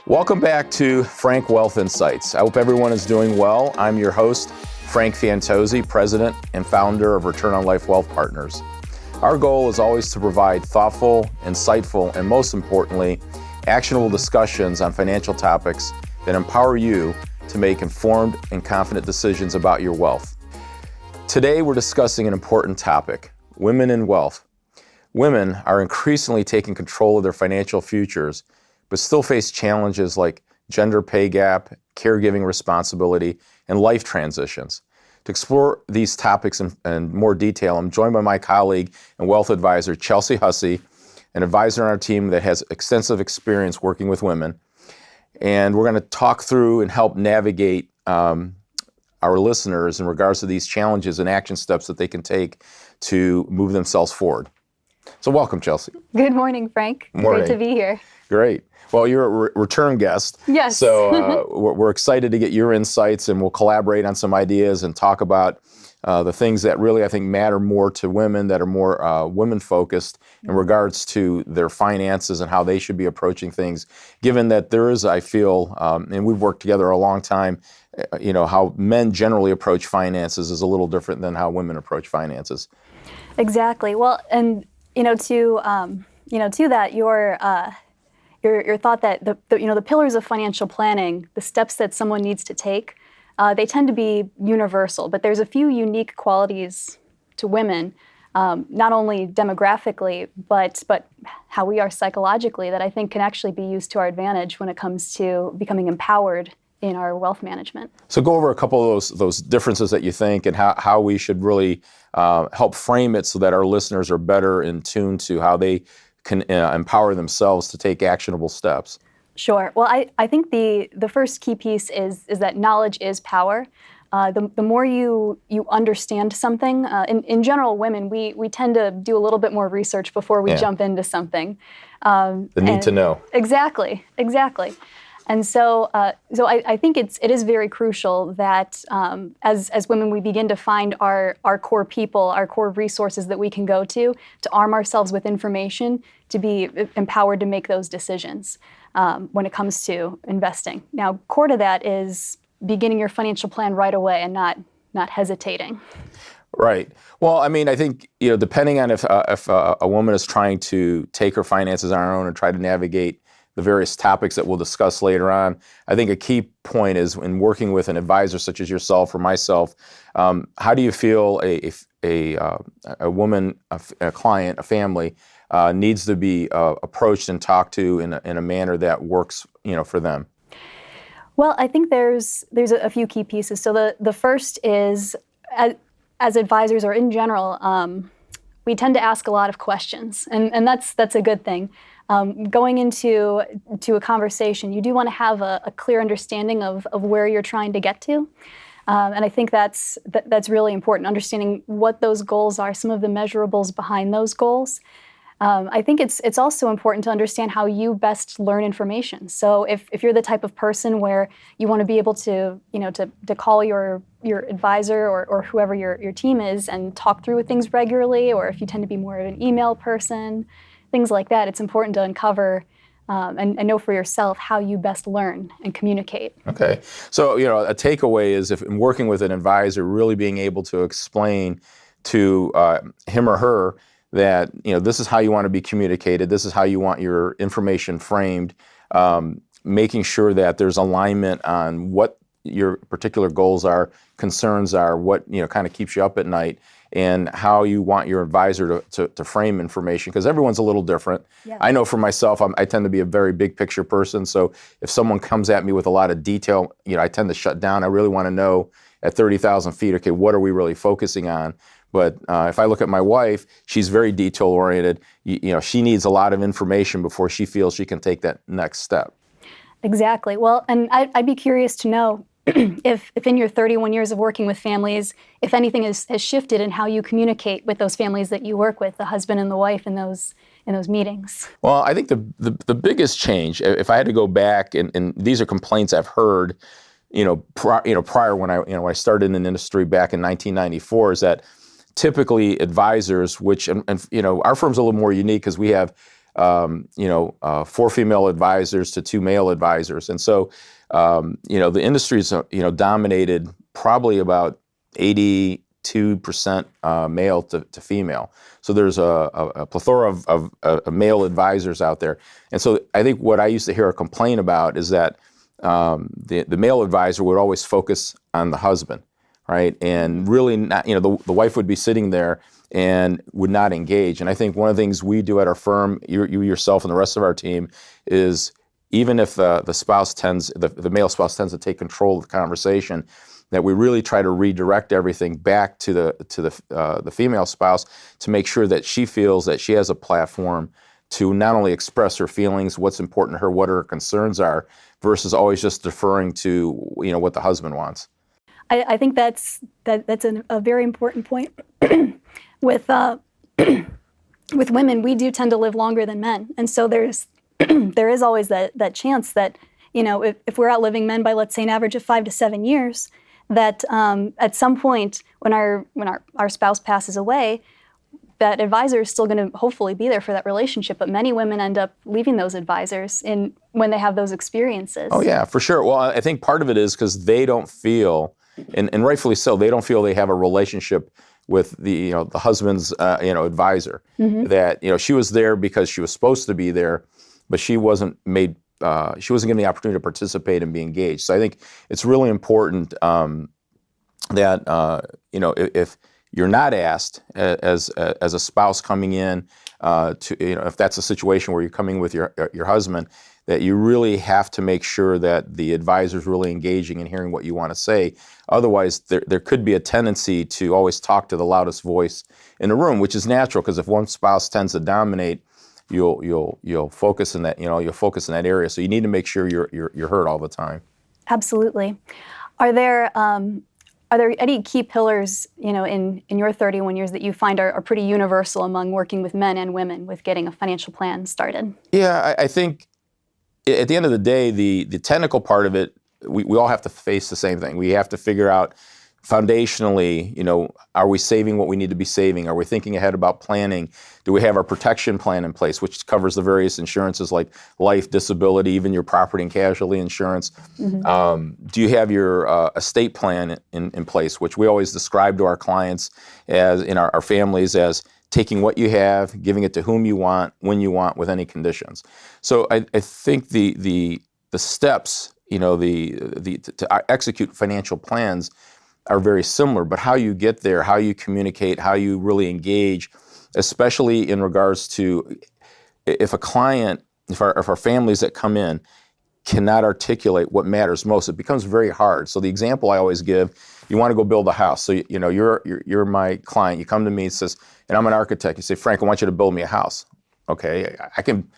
Welcome back to Frank Wealth Insights. I hope everyone is doing well. I'm your host, Frank Fantozzi, President and founder of Return on Life Wealth Partners. Our goal is always to provide thoughtful, insightful, and most importantly, actionable discussions on financial topics that empower you to make informed and confident decisions about your wealth. Today, we're discussing an important topic, women in wealth. Women are increasingly taking control of their financial futures, but still face challenges like gender pay gap, caregiving responsibility, and life transitions. To explore these topics in more detail, I'm joined by my colleague and wealth advisor, Chelsea Hussey, an advisor on our team that has extensive experience working with women. And we're going to talk through and help navigate our listeners in regards to these challenges and action steps that they can take to move themselves forward. So welcome, Chelsea. Good morning, Frank. Morning. Great to be here. Great. Well, you're a return guest. Yes. So we're excited to get your insights, and we'll collaborate on some ideas and talk about the things that really, I think, matter more to women, that are more women-focused in regards to their finances and how they should be approaching things, given that there is, I feel, and we've worked together a long time, how men generally approach finances is a little different than how women approach finances. Exactly. Well, and, to that, your thought that the pillars of financial planning, the steps that someone needs to take, they tend to be universal, but there's a few unique qualities to women, not only demographically, but how we are psychologically, that I think can actually be used to our advantage when it comes to becoming empowered in our wealth management. So go over a couple of those differences that you think and how we should really help frame it so that our listeners are better in tune to how they can empower themselves to take actionable steps. Sure. Well, I think the first key piece is that knowledge is power. The more you understand something, in general, women, we tend to do a little bit more research before we jump into something. The need to know. Exactly. And so I think it is very crucial that as women we begin to find our core people, our core resources that we can go to arm ourselves with information to be empowered to make those decisions when it comes to investing. Now, core to that is beginning your financial plan right away and not hesitating. Right. Well, I mean, I think, depending on if a woman is trying to take her finances on her own and try to navigate the various topics that we'll discuss later on, I think a key point is in working with an advisor such as yourself or myself, how do you feel a woman, a client, a family needs to be approached and talked to in a manner that works, for them? Well, I think there's a few key pieces. So the first is, as advisors or in general, we tend to ask a lot of questions, and that's a good thing. Going into a conversation, you do want to have a clear understanding of where you're trying to get to. And I think that's really important, understanding what those goals are, some of the measurables behind those goals. I think it's also important to understand how you best learn information. So if you're the type of person where you want to be able to call your advisor or whoever your team is and talk through things regularly, or if you tend to be more of an email person, things like that, it's important to uncover and know for yourself how you best learn and communicate. Okay. So, a takeaway is if in working with an advisor, really being able to explain to him or her that, this is how you want to be communicated, this is how you want your information framed, making sure that there's alignment on what your particular goals are, concerns are, what, kind of keeps you up at night, and how you want your advisor to frame information, because everyone's a little different. Yeah. I know for myself, I tend to be a very big picture person, so if someone comes at me with a lot of detail, I tend to shut down. I really want to know at 30,000 feet, okay, what are we really focusing on? But if I look at my wife, she's very detail-oriented. She needs a lot of information before she feels she can take that next step. Exactly. Well, and I'd be curious to know, if in your 31 years of working with families, if anything has shifted in how you communicate with those families that you work with, the husband and the wife in those meetings? Well, I think the biggest change, if I had to go back, and these are complaints I've heard, prior when I started in the industry back in 1994, is that typically advisors, which and our firm's a little more unique because we have 4 female advisors to 2 male advisors. And so, the industry's, dominated probably about 82% male to female. So there's a plethora of male advisors out there. And so I think what I used to hear a complaint about is that the male advisor would always focus on the husband, right? And really not, the wife would be sitting there and would not engage. And I think one of the things we do at our firm, you yourself and the rest of our team, is even if the male spouse tends to take control of the conversation, that we really try to redirect everything back to the female spouse to make sure that she feels that she has a platform to not only express her feelings, what's important to her, what her concerns are, versus always just deferring to what the husband wants. I think that's a very important point. With women, we do tend to live longer than men, and so there is always that chance that if we're outliving men by, let's say, an average of 5 to 7 years, that at some point when our spouse passes away, that advisor is still going to hopefully be there for that relationship. But many women end up leaving those advisors when they have those experiences. Oh yeah, for sure. Well, I think part of it is because they don't feel, and rightfully so, they don't feel they have a relationship with the husband's advisor. Mm-hmm. That she was there because she was supposed to be there, but she wasn't given the opportunity to participate and be engaged. So I think it's really important that if you're not asked as a spouse coming in if that's a situation where you're coming with your husband, that you really have to make sure that the advisor's really engaging and hearing what you want to say. Otherwise, there could be a tendency to always talk to the loudest voice in the room, which is natural, because if one spouse tends to dominate, you'll focus in that you'll focus in that area. So you need to make sure you're heard all the time. Absolutely. Are there any key pillars in your 31 years that you find are pretty universal among working with men and women with getting a financial plan started? Yeah, I think at the end of the day, the technical part of it, we all have to face the same thing. We have to figure out foundationally, are we saving what we need to be saving? Are we thinking ahead about planning? Do we have our protection plan in place, which covers the various insurances like life, disability, even your property and casualty insurance? Mm-hmm. Do you have your estate plan in place, which we always describe to our clients as in our families as taking what you have, giving it to whom you want, when you want, with any conditions. So I think the steps, to execute financial plans are very similar, but how you get there, how you communicate, how you really engage, especially in regards to if our families that come in cannot articulate what matters most, it becomes very hard. So the example I always give, you want to go build a house. So you're my client. You come to me and says, and I'm an architect. You say, Frank, I want you to build me a house. Okay, I can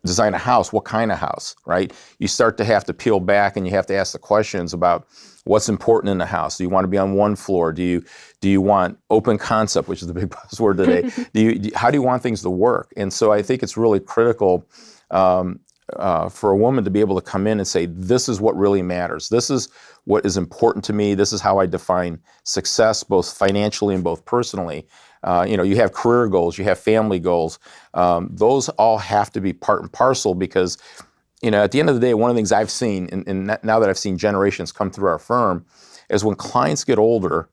design a house. What kind of house, right? You start to have to peel back and you have to ask the questions about what's important in the house. Do you want to be on one floor? Do you want open concept, which is the big buzzword today? How do you want things to work? And so I think it's really critical for a woman to be able to come in and say, this is what really matters. This is what is important to me. This is how I define success, both financially and both personally. You have career goals, you have family goals. Those all have to be part and parcel because, at the end of the day, one of the things I've seen, and now that I've seen generations come through our firm, is when clients get older,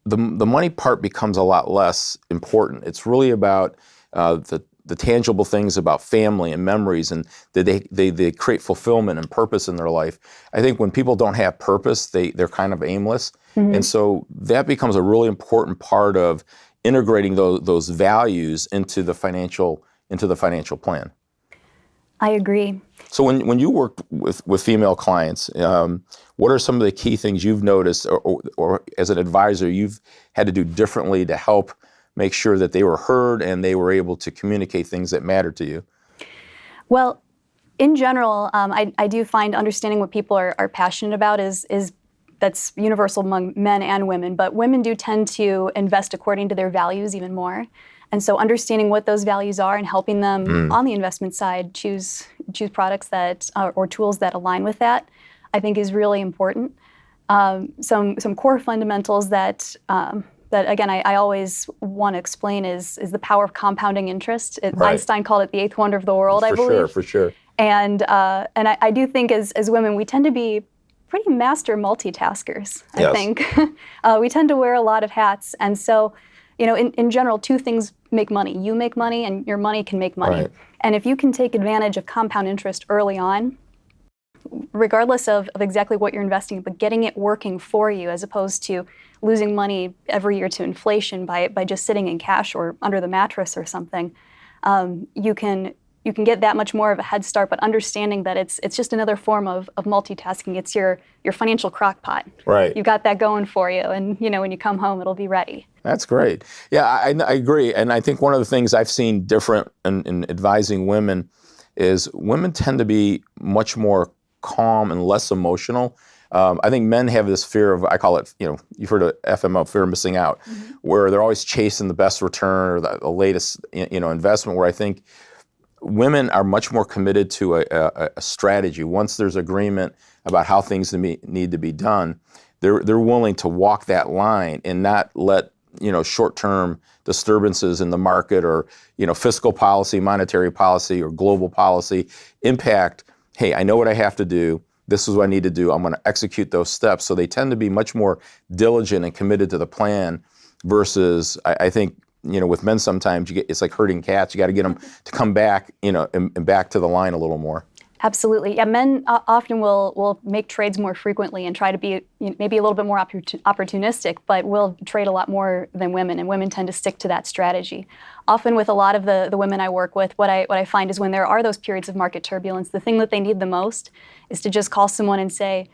the money part becomes a lot less important. It's really about the tangible things about family and memories, and they create fulfillment and purpose in their life. I think when people don't have purpose, they're kind of aimless. Mm-hmm. And so that becomes a really important part of integrating those values into the financial plan. I agree. So when you work with female clients, what are some of the key things you've noticed or as an advisor you've had to do differently to help make sure that they were heard and they were able to communicate things that matter to you? Well, in general, I do find understanding what people are passionate about is that's universal among men and women, but women do tend to invest according to their values even more. And so understanding what those values are and helping them on the investment side choose products that or tools that align with that, I think is really important. Some core fundamentals that that again I always want to explain is the power of compounding interest. Right. Einstein called it the eighth wonder of the world, I believe. For sure. And I do think as women we tend to be pretty master multitaskers. I Yes. think we tend to wear a lot of hats, and so in general, two things make money. You make money, and your money can make money. Right. And if you can take advantage of compound interest early on, regardless of exactly what you're investing in, but getting it working for you as opposed to losing money every year to inflation by just sitting in cash or under the mattress or something, you can get that much more of a head start, but understanding that it's just another form of multitasking. It's your financial crock pot. Right. You've got that going for you, and when you come home, it'll be ready. That's great. Yeah, I agree. And I think one of the things I've seen different in advising women is women tend to be much more calm and less emotional. I think men have this fear of, I call it, you've heard of FMO, fear of missing out, where they're always chasing the best return or the latest, investment, where I think women are much more committed to a strategy. Once there's agreement about how things need to be done, they're willing to walk that line and not let short-term disturbances in the market or fiscal policy, monetary policy, or global policy impact. Hey, I know what I have to do. This is what I need to do. I'm going to execute those steps. So they tend to be much more diligent and committed to the plan versus I think with men sometimes it's like herding cats. You got to get them to come back, and back to the line a little more. Absolutely. Yeah, men often will make trades more frequently and try to be maybe a little bit more opportunistic, but will trade a lot more than women, and women tend to stick to that strategy. Often with a lot of the women I work with, what I find is when there are those periods of market turbulence, the thing that they need the most is to just call someone and say,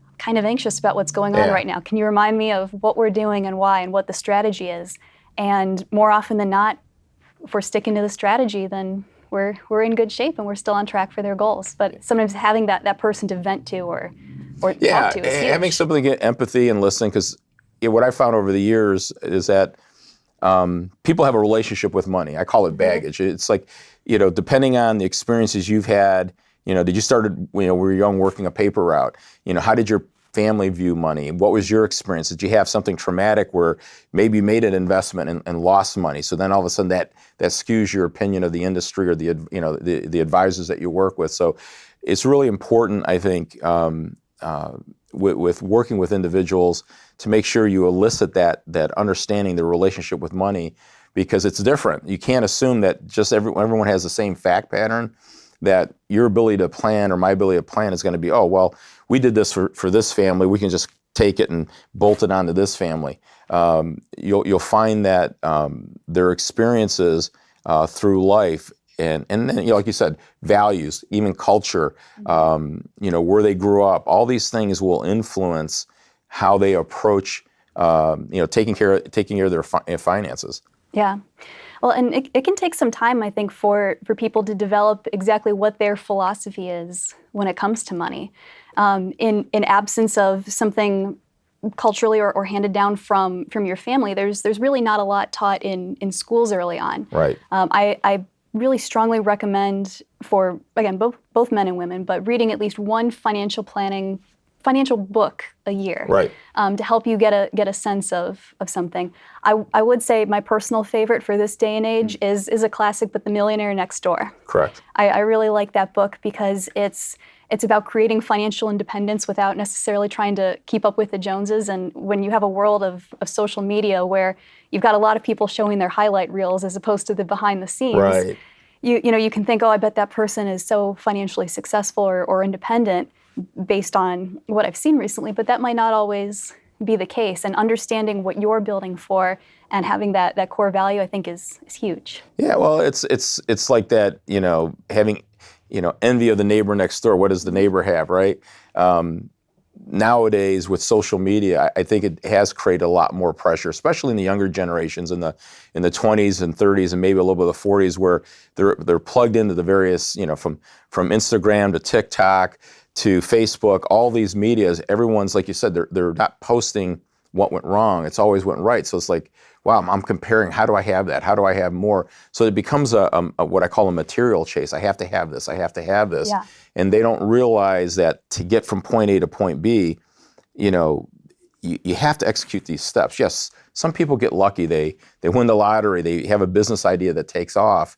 I'm kind of anxious about what's going on right now. Can you remind me of what we're doing and why and what the strategy is? And more often than not, if we're sticking to the strategy, then we're in good shape and we're still on track for their goals. But sometimes having that person to vent to or talk to is huge. Having somebody get empathy and listen, because what I found over the years is that people have a relationship with money. I call it baggage. It's like, depending on the experiences you've had, did you start when you were young working a paper route? How did your family view money? What was your experience? Did you have something traumatic where maybe you made an investment and lost money? So then all of a sudden that skews your opinion of the industry or the advisors that you work with. So it's really important, I think, with working with individuals to make sure you elicit that understanding, the relationship with money, because it's different. You can't assume that just everyone has the same fact pattern, that your ability to plan or my ability to plan is going to be, oh, well, we did this for this family, we can just take it and bolt it onto this family. You'll find that their experiences through life and then, like you said, values, even culture, where they grew up, all these things will influence how they approach, taking care of their finances. Yeah. Well, and it can take some time, I think, for people to develop exactly what their philosophy is when it comes to money. In absence of something culturally or handed down from your family, there's really not a lot taught in schools early on. Right. I really strongly recommend for, again, both men and women, but reading at least one financial book a year, right, to help you get a sense of something. I would say my personal favorite for this day and age is a classic, but The Millionaire Next Door. Correct. I really like that book because it's about creating financial independence without necessarily trying to keep up with the Joneses. And when you have a world of social media where you've got a lot of people showing their highlight reels as opposed to the behind the scenes, right, you can think, oh, I bet that person is so financially successful or independent based on what I've seen recently, but that might not always be the case. And understanding what you're building for and having that core value, I think, is huge. Yeah, well, it's like that, having, envy of the neighbor next door. What does the neighbor have, right? Nowadays with social media, I think it has created a lot more pressure, especially in the younger generations, in the 20s and 30s and maybe a little bit of the 40s, where they're plugged into the various, from Instagram to TikTok to Facebook, all these medias. Everyone's, like you said, they're not posting what went wrong. It's always went right. So it's like, wow, I'm comparing. How do I have that? How do I have more? So it becomes a what I call a material chase. I have to have this. I have to have this. Yeah. And they don't realize that to get from point A to point B, you you have to execute these steps. Yes, some people get lucky. They win the lottery. They have a business idea that takes off.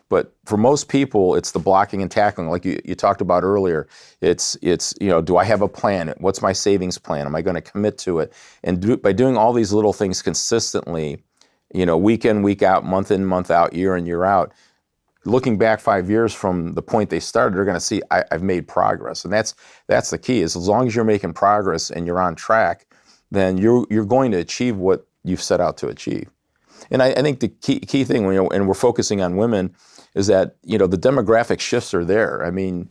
But for most people, it's the blocking and tackling, like you talked about earlier. It's do I have a plan? What's my savings plan? Am I going to commit to it? And by doing all these little things consistently, week in, week out, month in, month out, year in, year out, looking back 5 years from the point they started, they're going to see I've made progress. And that's the key, is as long as you're making progress and you're on track, then you're going to achieve what you've set out to achieve. And I think the key thing, and we're focusing on women, is that the demographic shifts are there. I mean,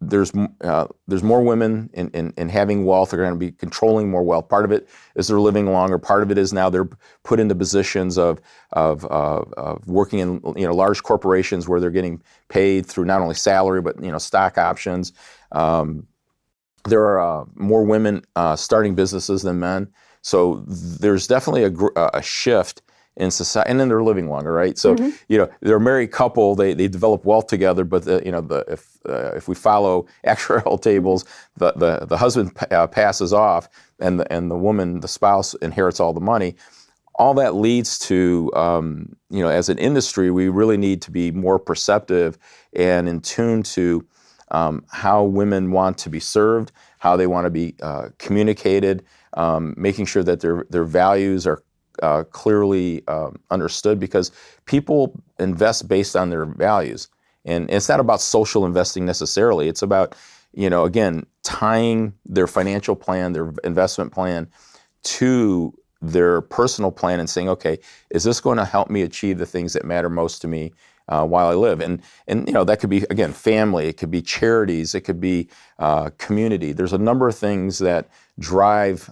there's more women in having wealth. They're going to be controlling more wealth. Part of it is they're living longer. Part of it is now they're put into positions of working in large corporations where they're getting paid through not only salary but stock options. There are more women starting businesses than men. So there's definitely a shift in society, and then they're living longer, right? So they're a married couple, they develop wealth together, but if we follow actuarial tables, the husband passes off, and the woman, the spouse, inherits all the money. All that leads to as an industry, we really need to be more perceptive and in tune to how women want to be served, how they want to be communicated, making sure that their values are clearly understood, because people invest based on their values. And it's not about social investing necessarily. It's about, again, tying their financial plan, their investment plan to their personal plan and saying, okay, is this going to help me achieve the things that matter most to me while I live? And that could be, again, family, it could be charities, it could be community. There's a number of things that drive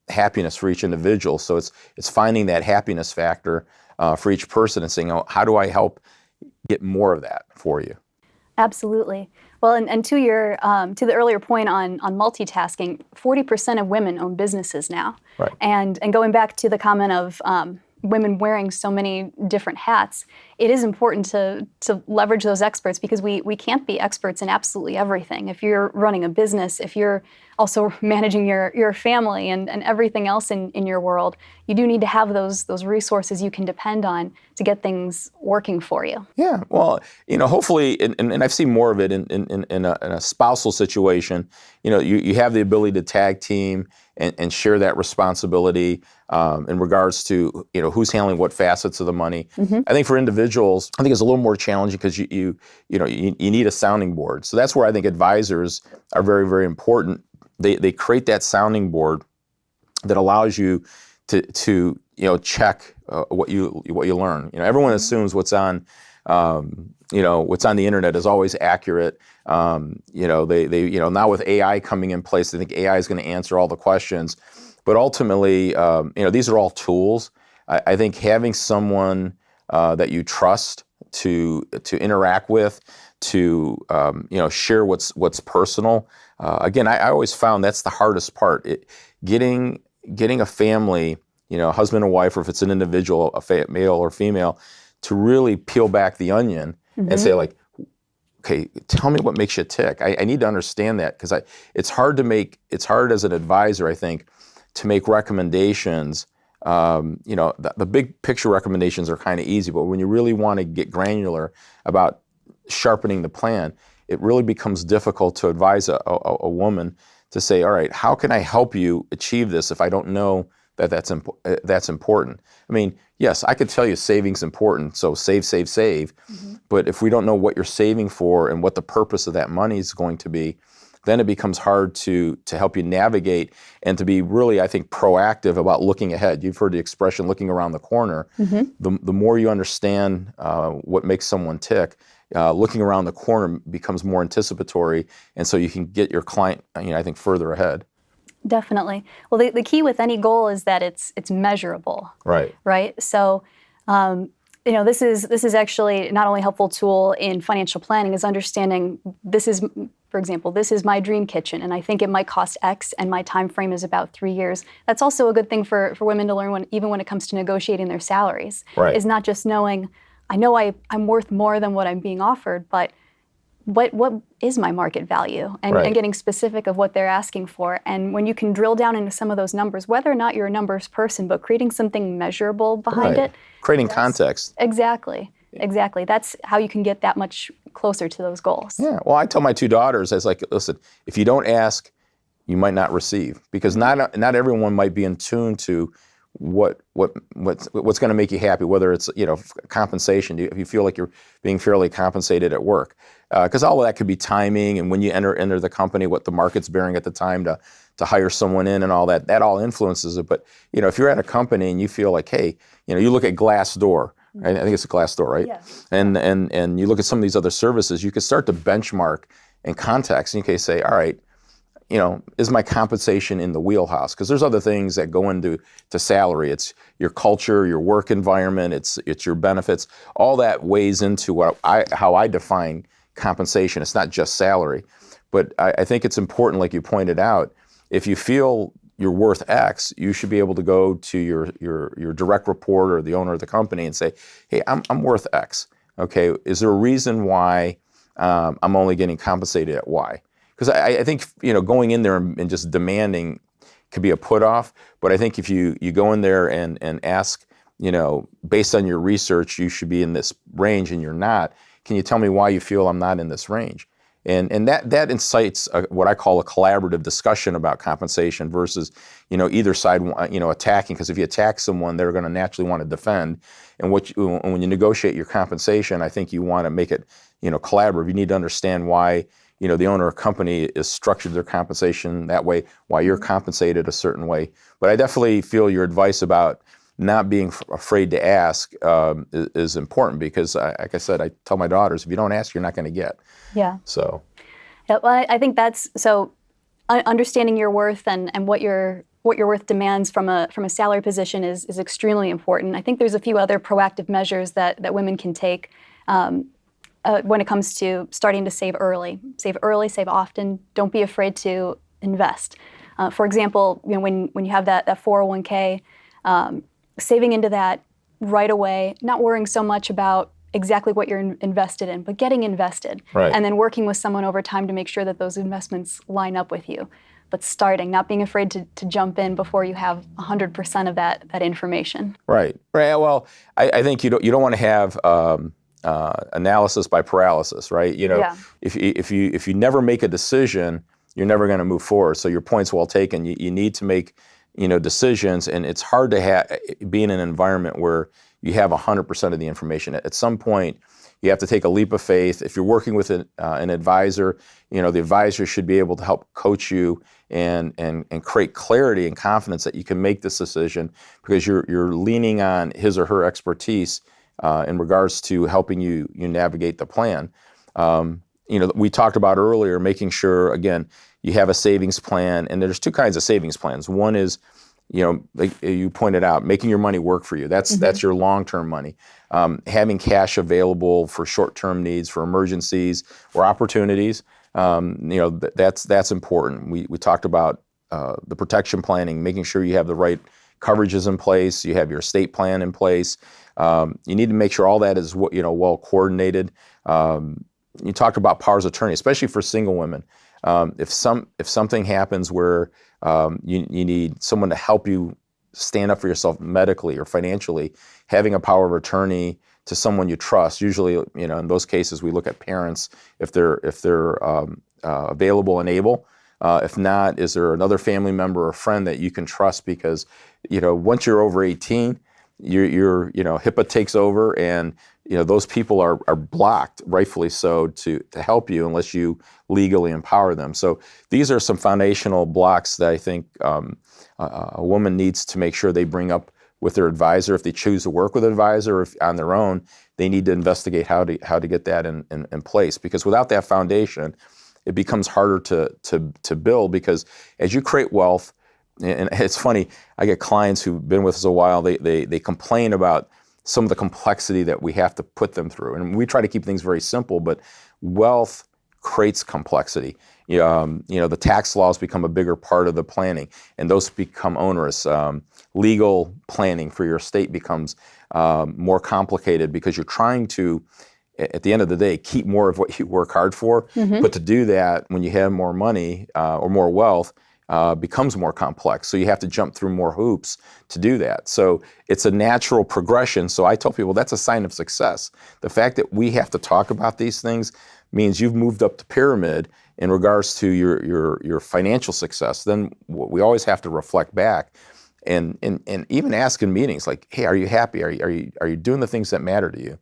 happiness for each individual. So it's finding that happiness factor for each person and saying, how do I help get more of that for you? Absolutely. Well, and to the earlier point on multitasking, 40% of women own businesses now. Right. And going back to the comment of women wearing so many different hats, it is important to leverage those experts, because we can't be experts in absolutely everything. If you're running a business, if you're also managing your family and everything else in your world, you do need to have those resources you can depend on to get things working for you. Yeah, well, hopefully, and I've seen more of it in a spousal situation. You have the ability to tag team and share that responsibility in regards to who's handling what facets of the money. Mm-hmm. I think for individuals, I think it's a little more challenging, because you need a sounding board. So that's where I think advisors are very, very important. They create that sounding board that allows you to check what you learn. Everyone assumes what's on the internet is always accurate. They now with AI coming in place, they think AI is going to answer all the questions. But ultimately, these are all tools. I think having someone that you trust to interact with, to share what's personal. Again, I always found that's the hardest part. Getting a family, husband and wife, or if it's an individual, a male or female, to really peel back the onion and say, like, okay, tell me what makes you tick. I need to understand that, because it's hard as an advisor, I think, to make recommendations. The big picture recommendations are kind of easy, but when you really want to get granular about sharpening the plan, it really becomes difficult to advise a woman to say, all right, how can I help you achieve this if I don't know that's important? I mean, yes, I could tell you saving's important, so save. Mm-hmm. But if we don't know what you're saving for and what the purpose of that money is going to be, then it becomes hard to help you navigate and to be really, I think, proactive about looking ahead. You've heard the expression, looking around the corner. Mm-hmm. The more you understand what makes someone tick, looking around the corner becomes more anticipatory, and so you can get your client, I think, further ahead. Definitely. Well, the key with any goal is that it's measurable. Right. Right. So, this is actually not only a helpful tool in financial planning, is understanding this is, for example, this is my dream kitchen, and I think it might cost X, and my time frame is about 3 years. That's also a good thing for women to learn even when it comes to negotiating their salaries. Right. Is not just knowing, I know I'm worth more than what I'm being offered, but what is my market value, and getting specific of what they're asking for. And when you can drill down into some of those numbers, whether or not you're a numbers person, but creating something measurable behind it. Creating context. Exactly. That's how you can get that much closer to those goals. Yeah. Well, I tell my two daughters, I was like, listen, if you don't ask, you might not receive, because not everyone might be in tune to what's going to make you happy, whether it's compensation. If you feel like you're being fairly compensated at work, because all of that could be timing, and when you enter the company, what the market's bearing at the time to hire someone in, and all that all influences it. But if you're at a company and you feel like, hey, you look at Glassdoor. Right? I think it's a Glassdoor, right? Yes. And you look at some of these other services, you can start to benchmark in context, and you can say, all right, is my compensation in the wheelhouse? Because there's other things that go into salary. It's your culture, your work environment, it's your benefits. All that weighs into how I define compensation. It's not just salary. But I think it's important, like you pointed out, if you feel you're worth X, you should be able to go to your direct report or the owner of the company and say, hey, I'm worth X. Okay, is there a reason why I'm only getting compensated at Y? Because I think going in there and just demanding could be a put off. But I think if you go in there and ask, based on your research, you should be in this range and you're not. Can you tell me why you feel I'm not in this range? And that incites what I call a collaborative discussion about compensation versus either side attacking. Because if you attack someone, they're going to naturally want to defend. And when you negotiate your compensation, I think you want to make it collaborative. You need to understand why the owner of a company is structured their compensation that way, why you're compensated a certain way. But I definitely feel your advice about not being afraid to ask is important, because, like I said, I tell my daughters, if you don't ask, you're not going to get. Yeah. So. Yeah, well, I think that's so. Understanding your worth and what your worth demands from a salary position is extremely important. I think there's a few other proactive measures that women can take. When it comes to starting to save early, save often. Don't be afraid to invest. For example, when you have that 401k, saving into that right away, not worrying so much about exactly what you're invested in, but getting invested, and then working with someone over time to make sure that those investments line up with you. But starting, not being afraid to jump in before you have 100% of that information. Right. Well, I think you don't want to have analysis by paralysis, right? If you never make a decision, you're never going to move forward. So your point's well taken. You need to make decisions, and it's hard to be in an environment where you have 100% of the information. At some point, you have to take a leap of faith. If you're working with an advisor, the advisor should be able to help coach you and create clarity and confidence that you can make this decision, because you're leaning on his or her expertise in regards to helping you navigate the plan. We talked about earlier, making sure, again, you have a savings plan, and there's two kinds of savings plans. One is, like you pointed out, making your money work for you. That's your long-term money. Having cash available for short-term needs, for emergencies or opportunities. That's important. We talked about the protection planning, making sure you have the right coverages in place, you have your estate plan in place. You need to make sure all that is well coordinated. You talked about powers of attorney, especially for single women. If something happens where you need someone to help you stand up for yourself medically or financially, having a power of attorney to someone you trust. Usually, in those cases, we look at parents if they're available and able. If not, is there another family member or friend that you can trust? Because once you're over 18, you're HIPAA takes over, and those people are blocked, rightfully so, to help you unless you legally empower them. So these are some foundational blocks that I think a woman needs to make sure they bring up with their advisor. If they choose to work with an advisor, or if on their own, they need to investigate how to get that in place. Because without that foundation, it becomes harder to build. Because as you create wealth, and it's funny, I get clients who've been with us a while, they complain about some of the complexity that we have to put them through. And we try to keep things very simple, but wealth creates complexity. The tax laws become a bigger part of the planning, and those become onerous. Legal planning for your estate becomes more complicated, because you're trying to at the end of the day, keep more of what you work hard for. But to do that, when you have more money or more wealth, becomes more complex. So you have to jump through more hoops to do that. So it's a natural progression. So I tell people that's a sign of success. The fact that we have to talk about these things means you've moved up the pyramid in regards to your financial success. Then we always have to reflect back and even ask in meetings like, hey, are you happy? Are you doing the things that matter to you?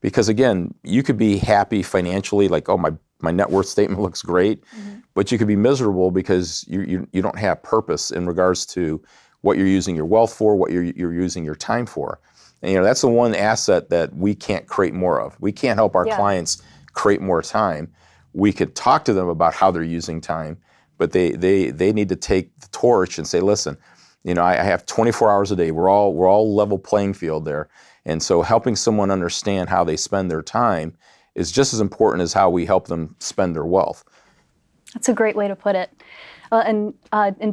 Because again, you could be happy financially, like, oh, my net worth statement looks great, but you could be miserable because you don't have purpose in regards to what you're using your wealth for, what you're using your time for. And that's the one asset that we can't create more of. We can't help our clients create more time. We could talk to them about how they're using time, but they need to take the torch and say, listen, I have 24 hours a day. We're all level playing field there. And so helping someone understand how they spend their time is just as important as how we help them spend their wealth. That's a great way to put it. And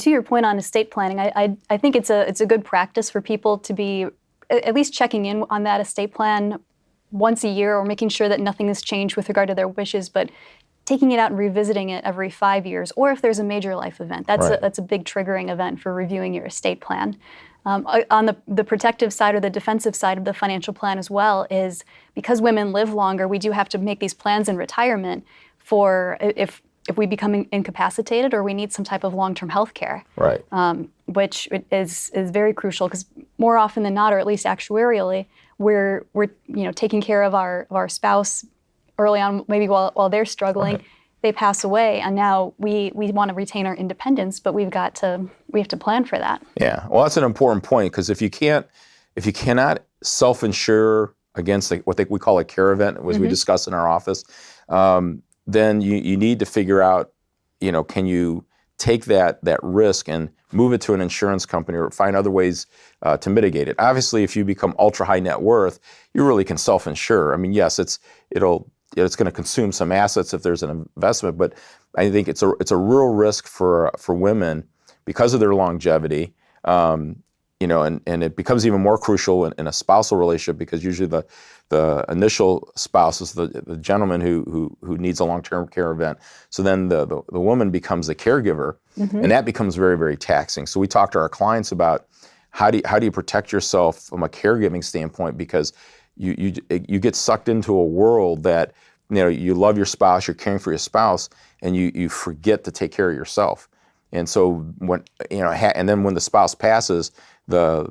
to your point on estate planning, I think it's a good practice for people to be at least checking in on that estate plan once a year, or making sure that nothing has changed with regard to their wishes, but taking it out and revisiting it every 5 years, or if there's a major life event. That's a big triggering event for reviewing your estate plan. On the protective side or the defensive side of the financial plan as well is because women live longer, we do have to make these plans in retirement for if we become incapacitated or we need some type of long-term health care. Right. Which is very crucial because more often than not, or at least actuarially, we're taking care of our spouse early on, maybe while they're struggling. Right. They pass away, and now we want to retain our independence, but we have to plan for that. Yeah, well, that's an important point because if you cannot self-insure against what we call a care event, as we discussed in our office, then you need to figure out, can you take that risk and move it to an insurance company or find other ways to mitigate it. Obviously, if you become ultra high net worth, you really can self-insure. I mean, yes, it's going to consume some assets if there's an investment, but I think it's a real risk for women because of their longevity, and it becomes even more crucial in a spousal relationship because usually the initial spouse is the gentleman who needs a long-term care event. So then the woman becomes the caregiver, and that becomes very, very taxing. So we talk to our clients about how do you protect yourself from a caregiving standpoint because you get sucked into a world that you love your spouse, you're caring for your spouse, and you forget to take care of yourself. And so when and then when the spouse passes, the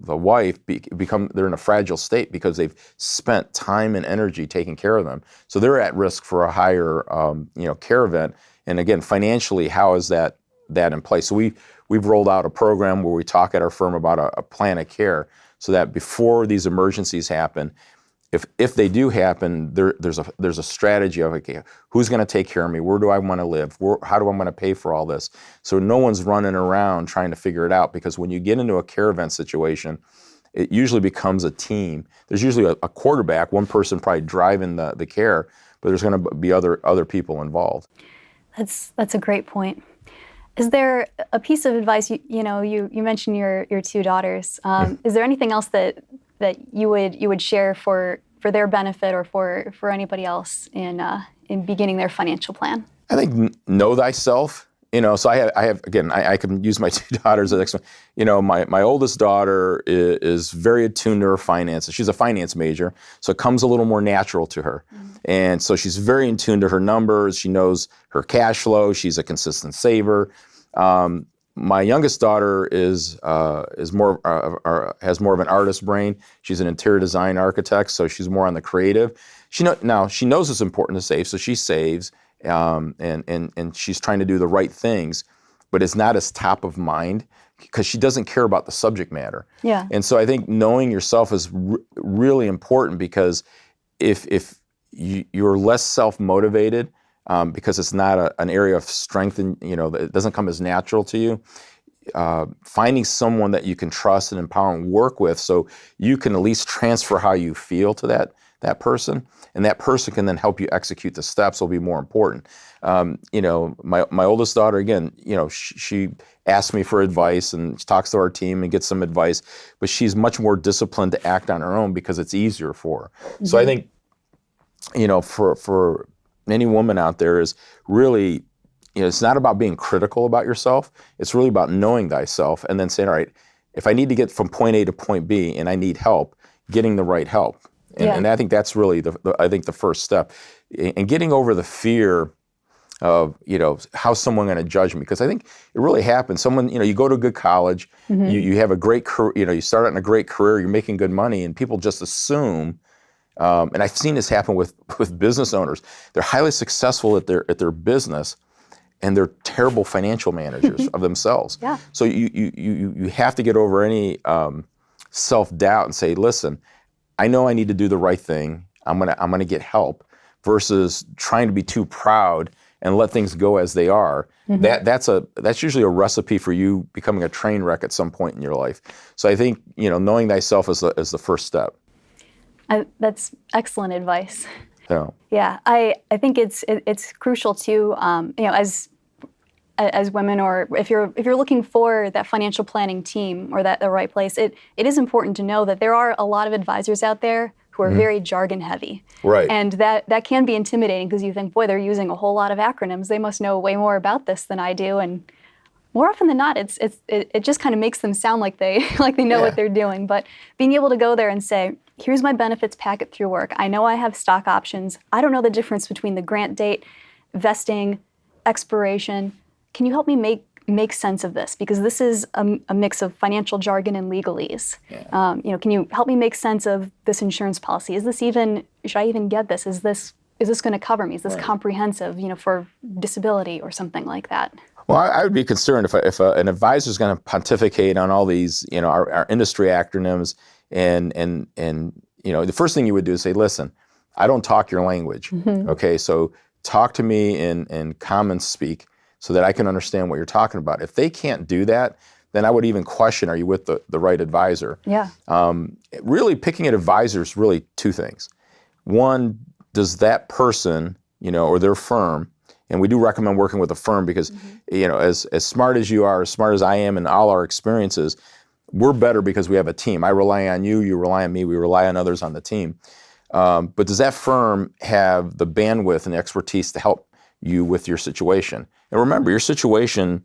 wife they're in a fragile state because they've spent time and energy taking care of them. So they're at risk for a higher care event. And again, financially, how is that in place? So we've rolled out a program where we talk at our firm about a plan of care, so that before these emergencies happen, if they do happen, there's a strategy of, okay, who's going to take care of me? Where do I want to live? How do I want to pay for all this? So no one's running around trying to figure it out, because when you get into a care event situation, it usually becomes a team. There's usually a quarterback, one person probably driving the care, but there's going to be other people involved. That's a great point. Is there a piece of advice, you mentioned your two daughters. Is there anything else that you would share for their benefit or for anybody else in beginning their financial plan? I think know thyself. So I have again, I can use my two daughters as my oldest daughter is very attuned to her finances. She's a finance major, so it comes a little more natural to her. And so she's very in tune to her numbers. She knows her cash flow. She's a consistent saver. My youngest daughter has more of an artist brain. She's an interior design architect, so she's more on the creative. She knows it's important to save, so she saves, and she's trying to do the right things, but it's not as top of mind because she doesn't care about the subject matter. Yeah. And so I think knowing yourself is really important, because if you're less self-motivated, because it's not an area of strength, and it doesn't come as natural to you. Finding someone that you can trust and empower and work with, so you can at least transfer how you feel to that person, and that person can then help you execute the steps, will be more important. My oldest daughter, again, she asks me for advice and she talks to our team and gets some advice, but she's much more disciplined to act on her own because it's easier for her. So I think for any woman out there is really, it's not about being critical about yourself. It's really about knowing thyself and then saying, all right, if I need to get from point A to point B and I need help, getting the right help. And I think that's really the first step. And getting over the fear of, how's someone going to judge me? Because I think it really happens. Someone, you go to a good college, you have a great career, you start out in a great career, you're making good money, and people just assume, and I've seen this happen with business owners. They're highly successful at their business, and they're terrible financial managers of themselves. Yeah. So you have to get over any self-doubt and say, listen, I know I need to do the right thing. I'm gonna get help, versus trying to be too proud and let things go as they are. That's usually a recipe for you becoming a train wreck at some point in your life. So I think knowing thyself is the first step. That's excellent advice. So. Yeah, I think it's crucial too. As women, or if you're looking for that financial planning team or the right place, it is important to know that there are a lot of advisors out there who are very jargon heavy. Right. And that can be intimidating, because you think, boy, they're using a whole lot of acronyms. They must know way more about this than I do. And more often than not, it just kind of makes them sound like they know what they're doing. But being able to go there and say, here's my benefits packet through work. I know I have stock options. I don't know the difference between the grant date, vesting, expiration. Can you help me make sense of this? Because this is a mix of financial jargon and legalese. Yeah. Can you help me make sense of this insurance policy? Should I even get this? Is this going to cover me? Is this comprehensive, for disability or something like that? Well, I would be concerned if an advisor is going to pontificate on all these, our industry acronyms, and the first thing you would do is say, listen, I don't talk your language. Okay, so talk to me in common speak, so that I can understand what you're talking about. If they can't do that, then I would even question, are you with the right advisor? Yeah. Really, picking an advisor is really two things. One, does that person, or their firm, and we do recommend working with a firm because, as smart as you are, as smart as I am in all our experiences, we're better because we have a team. I rely on you, you rely on me, we rely on others on the team. But does that firm have the bandwidth and the expertise to help you with your situation? And remember, your situation,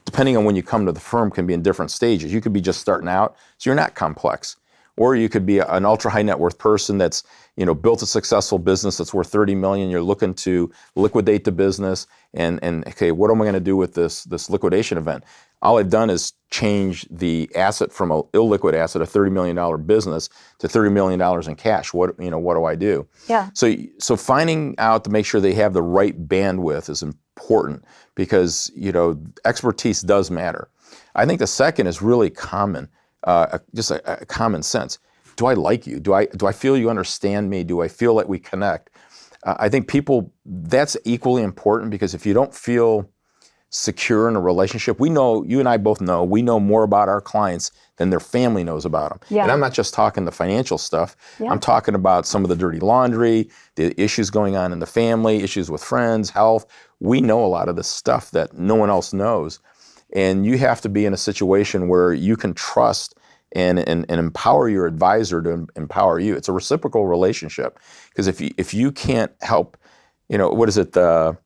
depending on when you come to the firm, can be in different stages. You could be just starting out, so you're not complex. Or you could be an ultra high net worth person that's built a successful business that's worth $30 million. You're looking to liquidate the business, and okay, what am I going to do with this liquidation event? All I've done is change the asset from an illiquid asset, a $30 million business, to $30 million in cash. What do I do? Yeah. So finding out to make sure they have the right bandwidth is important, because expertise does matter. I think the second is really common, just a common sense. Do I like you? Do I feel you understand me? Do I feel that we connect? I think that's equally important, because if you don't feel secure in a relationship, you and I both know, we know more about our clients than their family knows about them. Yeah. And I'm not just talking the financial stuff. Yeah. I'm talking about some of the dirty laundry, the issues going on in the family, issues with friends, health. We know a lot of this stuff that no one else knows. And you have to be in a situation where you can trust and empower your advisor to empower you. It's a reciprocal relationship, because if you can't help, what is it, the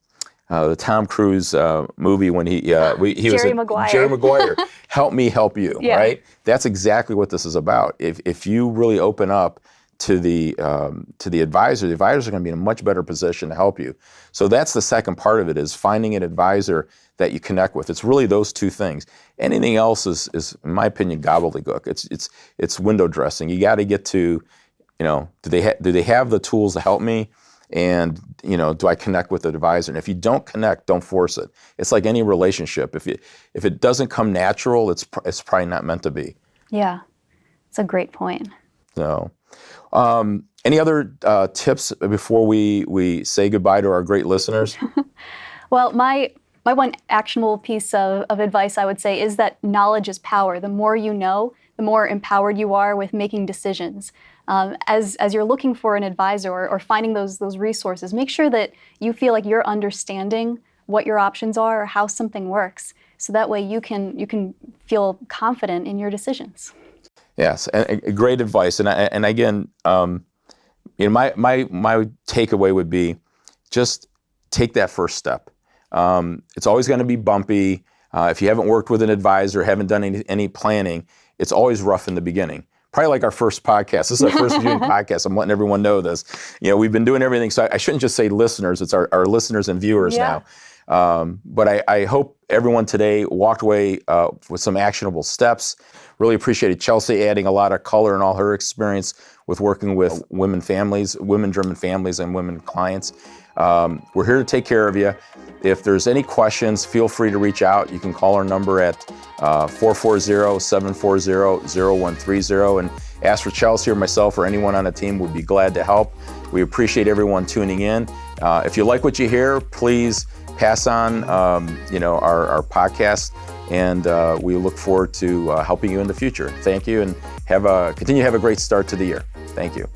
Tom Cruise movie when he Jerry Maguire. Jerry Maguire, help me help you, Yeah. right? That's exactly what this is about. If you really open up to the advisor, the advisors are going to be in a much better position to help you. So that's the second part of it, is finding an advisor that you connect with. It's really those two things. Anything else is in my opinion, gobbledygook. It's window dressing. You got to get to, do they have the tools to help me? And do I connect with the advisor? And if you don't connect, don't force it. It's like any relationship. If it doesn't come natural, it's probably not meant to be. Yeah, it's a great point. So, any other tips before we say goodbye to our great listeners? Well, my one actionable piece of advice I would say is that knowledge is power. The more you know, the more empowered you are with making decisions. As you're looking for an advisor or finding those resources, make sure that you feel like you're understanding what your options are or how something works, so that way you can feel confident in your decisions. Yes, and great advice. And again, my takeaway would be just take that first step. It's always going to be bumpy. If you haven't worked with an advisor, haven't done any planning, it's always rough in the beginning. Probably like our first podcast. This is our first viewing podcast. I'm letting everyone know this. We've been doing everything. So I shouldn't just say listeners. It's our listeners and viewers now. But I hope everyone today walked away with some actionable steps. Really appreciated Chelsea adding a lot of color and all her experience with working with women-driven families and women clients. We're here to take care of you. If there's any questions, feel free to reach out. You can call our number at 440-740-0130 and ask for Chelsea or myself or anyone on the team. We'd be glad to help. We appreciate everyone tuning in. If you like what you hear, please pass on our podcast, and we look forward to helping you in the future. Thank you, and continue to have a great start to the year. Thank you.